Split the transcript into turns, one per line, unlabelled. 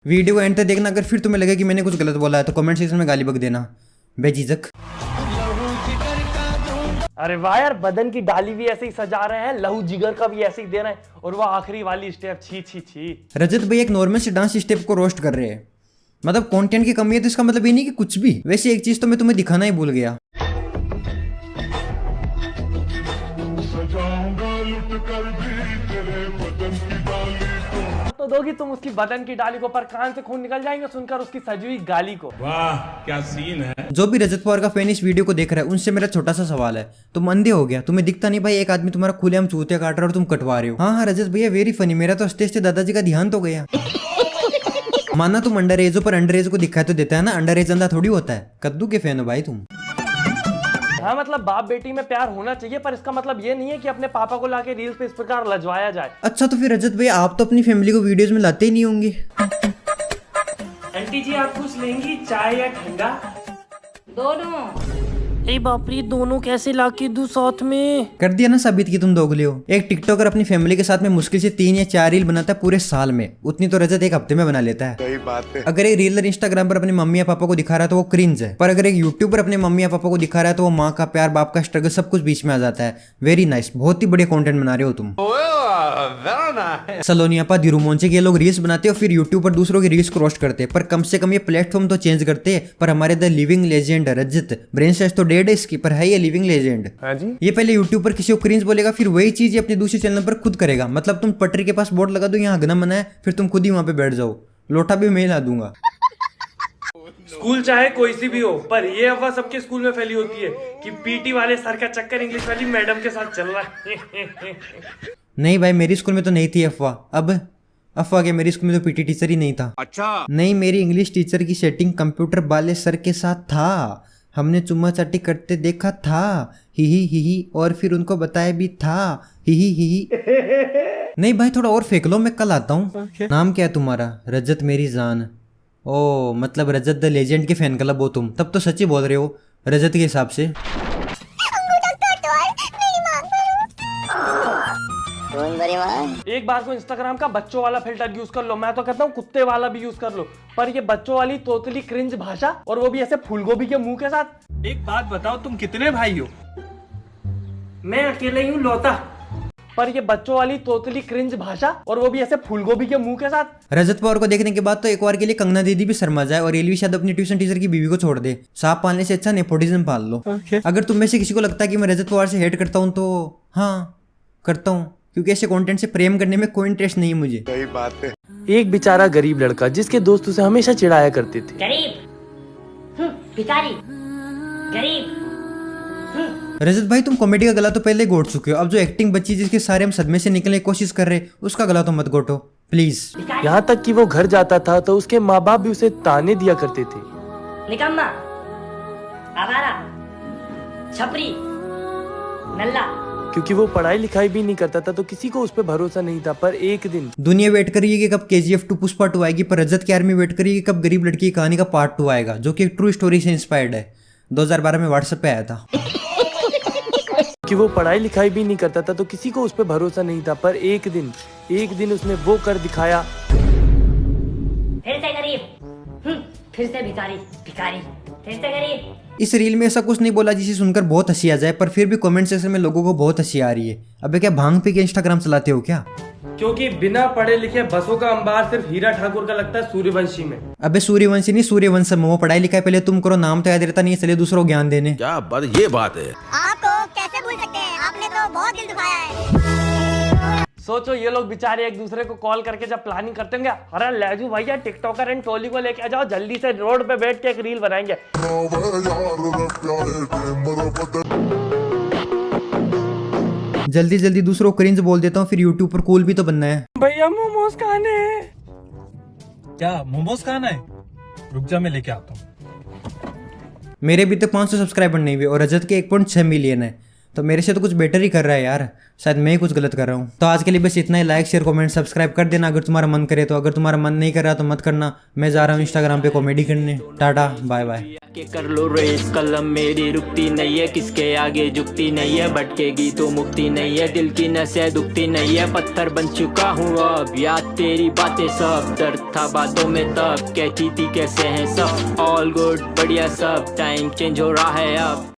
Video को and तक देखना। अगर फिर तुम्हें लगे कि मैंने कुछ गलत बोला है तो कमेंट सेक्शन में गाली बक देना बेझिझक।
अरे वाह यार, बदन की डाली भी ऐसे ही सजा रहे हैं, लहू जिगर का भी ऐसे ही दे रहे हैं, और वो आखिरी वाली स्टेप छी छी छी।
रजत भाई एक नॉर्मल से डांस स्टेप को रोस्ट कर रहे हैं, मतलब कंटेंट की कमी है तो इसका मतलब ये नहीं कि कुछ भी। वैसे एक चीज तो मैं तुम्हें दिखाना ही भूल गया।
तो दोगी तुम उसकी बदन की डाली को, पर कान से खून निकल जाएंगे सुनकर उसकी सजी हुई गाली को।
वाह क्या सीन है।
जो भी रजत पवार का फैन इस वीडियो को देख रहा है उनसे मेरा छोटा सा सवाल है, तुम अंधे हो गया? तुम्हें दिखता नहीं भाई एक आदमी तुम्हारा खुलेआम चूतिया काट रहा है और तुम कटवा रहे हो। हाँ रजत भैया वेरी फनी, मेरा तो हंसते हंसते दादाजी का ध्यान तो गया। माना तुम अंडर एजो पर अंडर एज को दिखाई तो देता है ना, अंडर एज अंधा थोड़ी होता है। कद्दू के फैन हो भाई तुम।
हाँ मतलब बाप बेटी में प्यार होना चाहिए, पर इसका मतलब ये नहीं है कि अपने पापा को लाके रील्स पे इस प्रकार लजवाया जाए।
अच्छा तो फिर रजत भैया आप तो अपनी फैमिली को वीडियोस में लाते ही नहीं होंगे।
आंटी जी आप कुछ लेंगी, चाय या ठंडा?
दोनों।
ए बाप रे, दोनों कैसे लाके दूं साथ में?
कर दिया ना साबित कि तुम दोगले हो। एक टिकटॉकर अपनी फैमिली के साथ में मुश्किल से 3 या 4 रील बनाता है पूरे साल में, उतनी तो रजत एक हफ्ते में बना लेता है।
सही बात है।
अगर एक रीलर इंस्टाग्राम पर अपनी मम्मी या पापा को दिखा रहा है तो वो क्रिंज है, पर अगर एक यूट्यूबर अपने मम्मी या पापा को दिखा रहा है तो वो माँ का प्यार, बाप का स्ट्रगल सब कुछ बीच में आ जाता है। वेरी नाइस, बहुत ही बढ़िया कंटेंट बना रहे हो तुम। सलोनियापा दिरुमोंचे के लोग रील्स बनाते हैं और फिर यूट्यूब पर दूसरों की रील्स को रोस्ट करते हैं, पर कम से कम ये प्लेटफॉर्म तो चेंज करते हैं। पर हमारे the living legend Rajat, brain sense तो डेड है इसकी, पर है ये लिविंग लेजेंड।
हाँ जी।
ये पहले यूट्यूब पर किसी को क्रिंज बोलेगा, फिर वही चीज ये अपने दूसरे चैनल पर खुद करेगा। मतलब तुम पटरी के पास बोर्ड लगा दो यहाँ हगना मना है, फिर तुम खुद ही वहां पे बैठ जाओ, लोटा भी मैं ला दूंगा।
स्कूल चाहे कोई सी भी हो, पर ये अफवाह सबके स्कूल में फैली होती है कि पीटी वाले सर का चक्कर इंग्लिश वाली मैडम के साथ चल रहा है।
नहीं भाई मेरी स्कूल में तो नहीं थी अफवाह। अब अफवाह के मेरी स्कूल में तो पीटी टीचर ही नहीं था।
अच्छा
नहीं, मेरी इंग्लिश टीचर की सेटिंग कंप्यूटर वाले सर के साथ था, हमने चुम्मा चाटी करते देखा था, ही और फिर उनको बताया भी था, ही। नहीं भाई थोड़ा और फेंक लो, मैं कल आता हूँ। नाम क्या है तुम्हारा? रजत मेरी जान। ओ मतलब रजत द लेजेंड के फैन क्लब हो तुम, तब तो सच्ची बोल रहे हो रजत के हिसाब से।
एक बार को इंस्टाग्राम का बच्चों वाला फिल्टर यूज कर लो, मैं तो कहता हूँ कुत्ते वाला भी यूज कर लो, पर ये बच्चों वाली तोतली क्रिंज भाषा, और वो भी ऐसे फूलगोभी के मुंह के साथ।
एक बात बताओ, तुम कितने भाई हो?
मैं अकेले ही हूँ लौता, पर ये बच्चों वाली तोतली क्रिंज भाषा, और वो भी ऐसे फूलगोभी के मुंह के साथ।
रजत पवार को देखने के बाद तो एक बार के लिए कंगना दीदी भी शर्मा जाए और रेलवी शायद अपनी ट्यूशन टीचर की बीवी को छोड़ दे। सांप पालने से अच्छा नेपोटिज्म पाल लो। अगर तुम में से किसी को लगता है कि मैं रजत पवार से हेट करता हूँ तो हाँ करता हूँ, क्योंकि ऐसे कंटेंट से प्रेम करने में कोई इंटरेस्ट नहीं है मुझे।
सही बात है।
एक बेचारा गरीब लड़का जिसके दोस्त उसे हमेशा चिढ़ाया करते थे।
गरीब, भिखारी, गरीब।
रजत भाई तुम कॉमेडी का गला तो पहले घोट चुके हो, अब जो एक्टिंग बच्ची जिसके सारे हम सदमे से निकलने की कोशिश कर रहे उसका गला तो मत घोटो प्लीज।
यहाँ तक कि वो घर जाता था तो उसके माँ बाप भी उसे ताने दिया करते थे।
निकम्मा, आवारा, छपरी, नल्ला।
क्योंकि वो पढ़ाई लिखाई भी नहीं करता था तो किसी को उस पर भरोसा नहीं था। पर एक दिन
दुनिया वेट करिए कि कब KGF 2 पुष्पा 2 आएगी, पर रजत की आर्मी वेट करिए कि कब गरीब लड़की की कहानी का पार्ट 2 आएगा, जो कि एक ट्रू स्टोरी से इंस्पायर्ड है। 2012 में व्हाट्सएप पे आया था।
कि वो पढ़ाई लिखाई भी नहीं करता था तो किसी को उस पर भरोसा नहीं था। पर एक दिन उसने वो कर दिखाया।
फिर से गरीब, फिर से भिखारी, भिखारी, फिर से गरीब।
इस रील में ऐसा कुछ नहीं बोला जिसे सुनकर बहुत हंसी आ जाए, पर फिर भी कमेंट सेक्शन में लोगों को बहुत हंसी आ रही है। अबे क्या भांग पी के इंस्टाग्राम चलाते हो क्या?
क्योंकि बिना पढ़े लिखे बसों का अंबार सिर्फ हीरा ठाकुर का लगता है सूर्यवंशी में।
अबे सूर्यवंशी नहीं सूर्यवंशम, वो पढ़ाई लिखाई पहले तुम करो, नाम तो याद रहता नहीं है, चलिए दूसरों को ज्ञान देने।
क्या बात, ये बात है।
आपको कैसे भूल सकते हैं, आपने तो बहुत दिल दुखाया है।
सोचो ये लोग बेचारे एक दूसरे को कॉल करके जब प्लानिंग करते होंगे, अरे लेजू भैया टिकटॉकर एंड टोली को लेके आ जाओ, जल्दी से रोड पे बैठ के एक रील बनाएंगे।
जल्दी जल्दी दूसरों को क्रिंज बोल देता हूँ, फिर यूट्यूब पर कूल भी तो बनना है।
भैया मोमोज खाने हैं।
क्या मोमोज खाना है? रुक जा मैं लेके आता हूँ।
मेरे भी तो 500 सब्सक्राइबर नहीं हुए और रजत के 1.6 मिलियन है। तो मेरे से तो कुछ बेटर ही कर रहा है यार, शायद मैं ही कुछ गलत कर रहा हूँ। तो आज के लिए बस इतना ही। लाइक शेयर कमेंट सब्सक्राइब कर देना अगर तुम्हारा मन करे तो। अगर तुम्हारा मन नहीं कर रहा तो मत करना। मैं जा रहा हूँ इंस्टाग्राम पे कॉमेडी करने। Tata bye bye.
के कर लो रेस, कलम मेरी रुकती नहीं है, किसके आगे झुकती नहीं है, भटकेगी तो मुक्ति नहीं है, दिल की नसें दुखती नहीं है, पत्थर बन चुका हूँ अब, याद तेरी बातें सब, दर्द था बातों में तब, कहती थी कैसे हैं सब, ऑल गुड बढ़िया सब, टाइम चेंज हो रहा है अब।